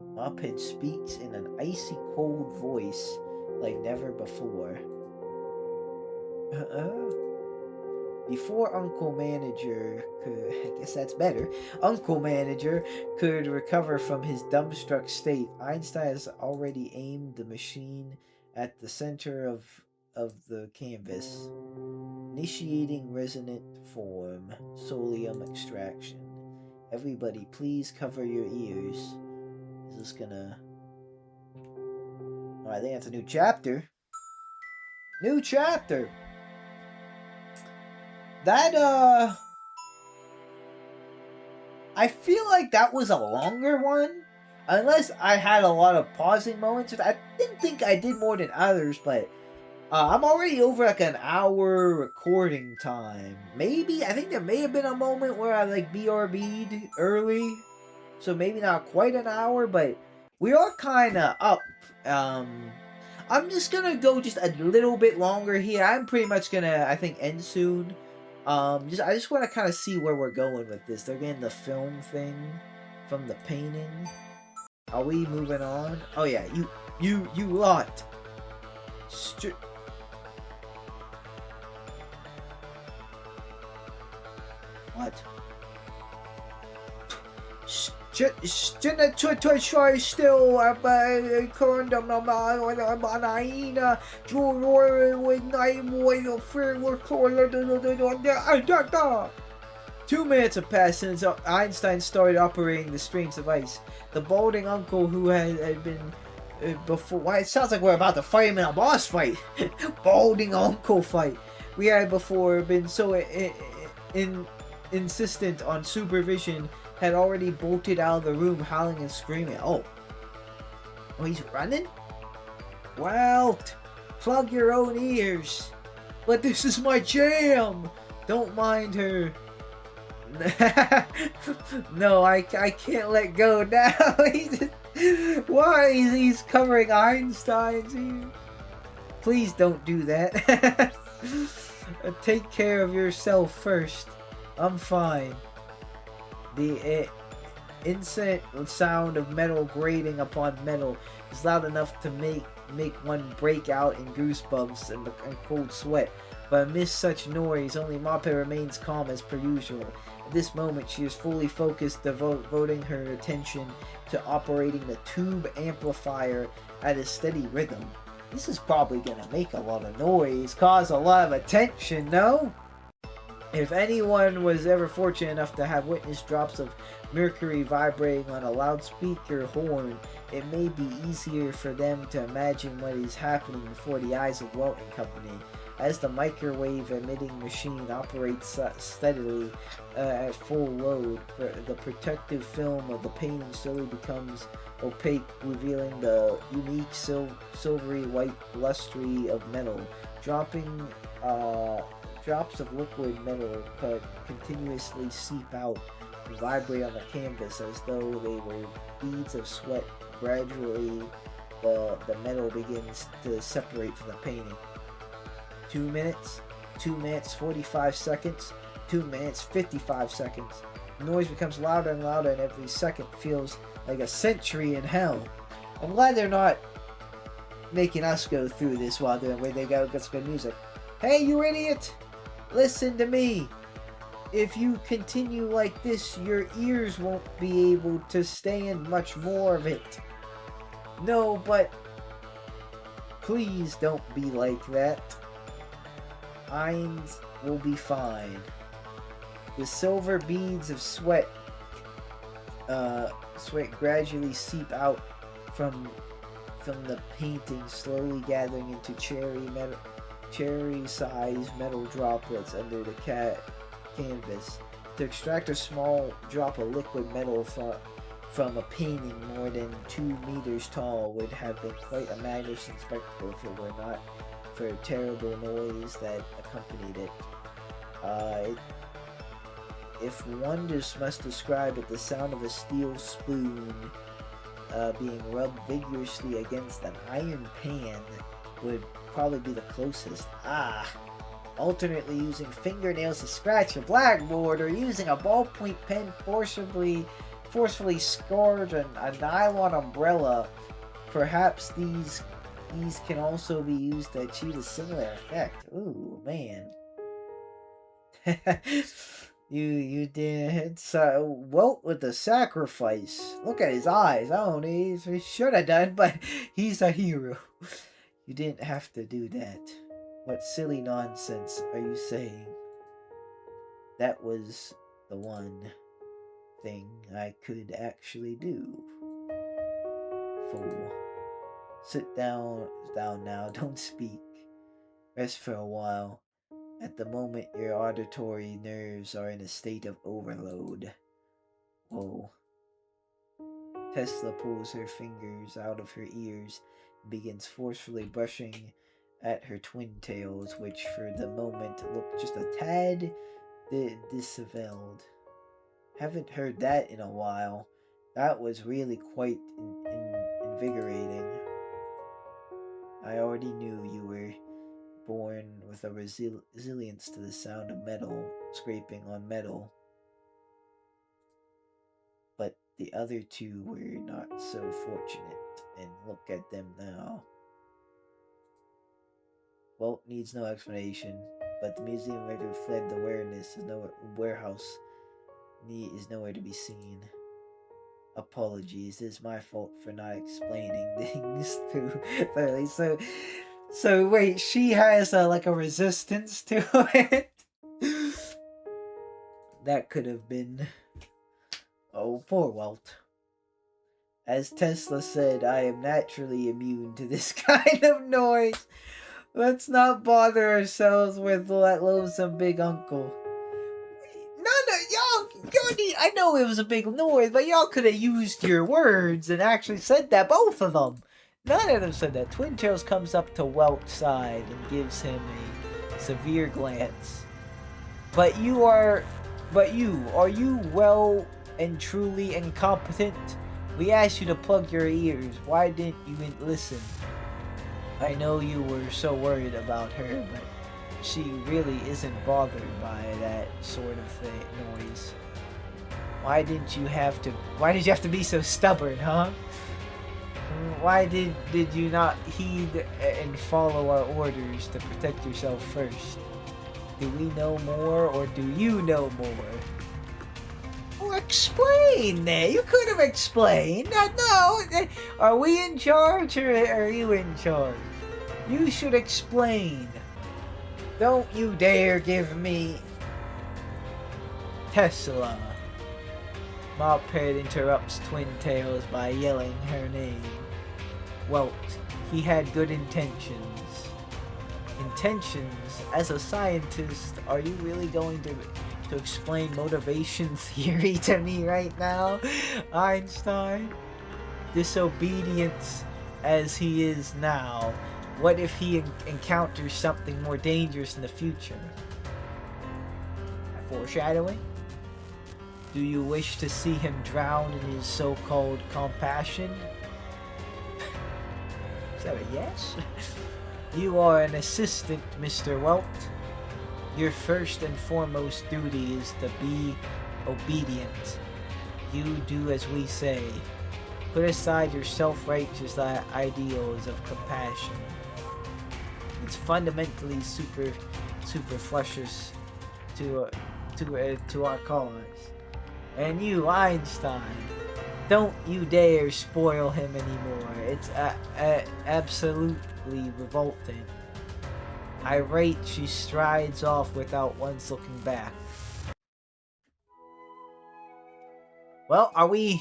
Mophead speaks in an icy cold voice like never before. Before Uncle Manager could recover from his dumbstruck state, Einstein has already aimed the machine at the center of the canvas, initiating resonant form, solium extraction. Everybody, please cover your ears. Is this gonna... I think that's a new chapter. New chapter. That, I feel like that was a longer one. Unless I had a lot of pausing moments. I didn't think I did more than others, but I'm already over like an hour recording time. Maybe. I think there may have been a moment where I like BRB'd early. So maybe not quite an hour, but we are kind of up. I'm just gonna go just a little bit longer here. I'm pretty much gonna, I think, end soon. I just want to kind of see where we're going with this. They're getting the film thing from the painting. Are we moving on? Oh yeah, you lot. What? Try still condom na with 2 minutes have passed since Einstein started operating the strings of ice. The balding uncle who had been before. Why it sounds like we're about to fight him in a boss fight. Balding uncle fight. We had before been so insistent on supervision had already bolted out of the room howling and screaming. Oh, he's running? Well, plug your own ears. But this is my jam. Don't mind her. No, I can't let go now. Why? He's covering Einstein's ear. Please don't do that. Take care of yourself first. I'm fine. The incessant sound of metal grating upon metal is loud enough to make one break out in goosebumps and cold sweat. But amidst such noise, only Mape remains calm as per usual. At this moment, she is fully focused, devoting her attention to operating the tube amplifier at a steady rhythm. This is probably gonna make a lot of noise, cause a lot of attention, no? If anyone was ever fortunate enough to have witnessed drops of mercury vibrating on a loudspeaker horn, it may be easier for them to imagine what is happening before the eyes of Welt and Company. As the microwave emitting machine operates steadily at full load, the protective film of the painting slowly becomes opaque, revealing the unique silvery white luster of metal. Drops of liquid metal continuously seep out and vibrate on the canvas as though they were beads of sweat. Gradually, the metal begins to separate from the painting. 2 minutes, 2 minutes 45 seconds, 2 minutes 55 seconds. The noise becomes louder and louder, and every second feels like a century in hell. I'm glad they're not making us go through this while they got some good music. Hey, you idiot! Listen to me. If you continue like this, your ears won't be able to stand much more of it. No, but please don't be like that. Eins will be fine. The silver beads of sweat gradually seep out from the painting, slowly gathering into cherry-sized metal droplets under the canvas. To extract a small drop of liquid metal from a painting more than 2 meters tall would have been quite a magnificent spectacle if it were not for a terrible noise that accompanied it. If one must describe it, the sound of a steel spoon being rubbed vigorously against an iron pan would probably be the closest. Alternately using fingernails to scratch a blackboard or using a ballpoint pen forcefully scored a nylon umbrella. Perhaps these can also be used to achieve a similar effect. Ooh, man. You did Welt with the sacrifice. Look at his eyes. Oh, he should have done, but he's a hero. You didn't have to do that. What silly nonsense are you saying? That was the one thing I could actually do. Fool. Sit down now, don't speak. Rest for a while. At the moment, your auditory nerves are in a state of overload. Whoa. Tesla pulls her fingers out of her ears and begins forcefully brushing at her twin tails, which for the moment look just a tad disheveled. Haven't heard that in a while. That was really quite invigorating. I already knew you were born with a resilience to the sound of metal scraping on metal. But the other two were not so fortunate, and look at them now. Walt needs no explanation, but the museum record fled the warehouse is nowhere to be seen. Apologies, it is my fault for not explaining things too thoroughly. So wait, she has like a resistance to it. That could have been. Oh, poor Walt. As Tesla said, I am naturally immune to this kind of noise. Let's not bother ourselves with that lonesome big uncle. I know it was a big noise, but y'all could have used your words and actually said that, both of them. None of them said that. Twin Tails comes up to Welt's side and gives him a severe glance. Are you well and truly incompetent? We asked you to plug your ears. Why didn't you listen? I know you were so worried about her, but she really isn't bothered by that sort of noise. Why did you have to be so stubborn, huh? Why did you not heed and follow our orders to protect yourself first? Do we know more, or do you know more? Well, explain there. You could have explained. No, are we in charge or are you in charge? You should explain. Don't you dare give me... Tesla. Mophead interrupts Twin Tails by yelling her name. Welt, he had good intentions. Intentions? As a scientist, are you really going to explain motivation theory to me right now, Einstein? Disobedience as he is now. What if he encounters something more dangerous in the future? Foreshadowing? Do you wish to see him drown in his so-called compassion? Is that a yes? You are an assistant, Mr. Welt. Your first and foremost duty is to be obedient. You do as we say. Put aside your self-righteous ideals of compassion. It's fundamentally superfluous to our cause. And you, Einstein, don't you dare spoil him anymore. It's absolutely revolting. Irate, she strides off without once looking back. Well, are we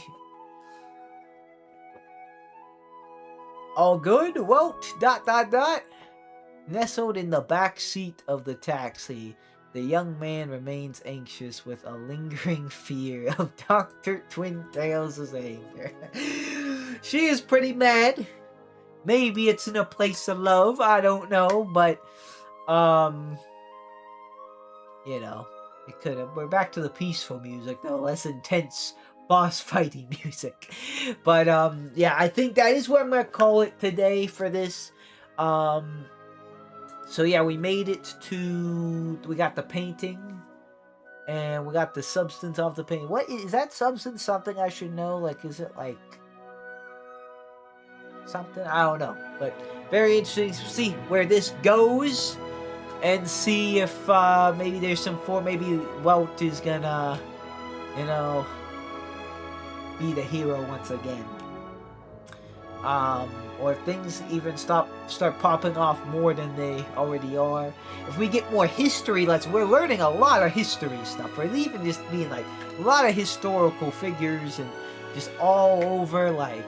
all good? Welt, ... Nestled in the back seat of the taxi, the young man remains anxious with a lingering fear of Dr. Twin Tails' anger. She is pretty mad. Maybe it's in a place of love, I don't know, but, you know, it could have. We're back to the peaceful music, though, less intense boss fighting music. But, yeah, I think that is what I'm gonna call it today for this. So yeah, we made it to, we got the painting, and we got the substance of the painting. What is that substance? Something I should know? Like, is it like something? I don't know, but very interesting to see where this goes, and see if maybe there's some maybe Welt is gonna, you know, be the hero once again. Or if things even start popping off more than they already are. If we get more history, we're learning a lot of history stuff. We're even just being like a lot of historical figures and just all over, like,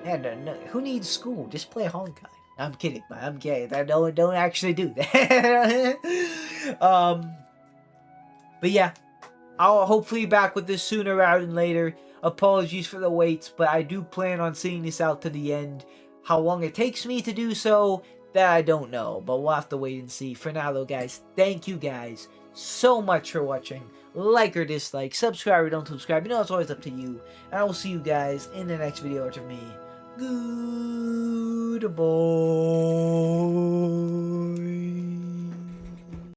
man, who needs school? Just play Honkai. I'm kidding, man. I'm kidding. I don't actually do that. But yeah, I'll hopefully be back with this sooner rather than later. Apologies for the waits, but I do plan on seeing this out to the end. How long it takes me to do so, that I don't know, but we'll have to wait and see. For now, though, guys, thank you guys so much for watching. Like or dislike, subscribe or don't subscribe. You know, it's always up to you. And I will see you guys in the next video after me. Goodbye.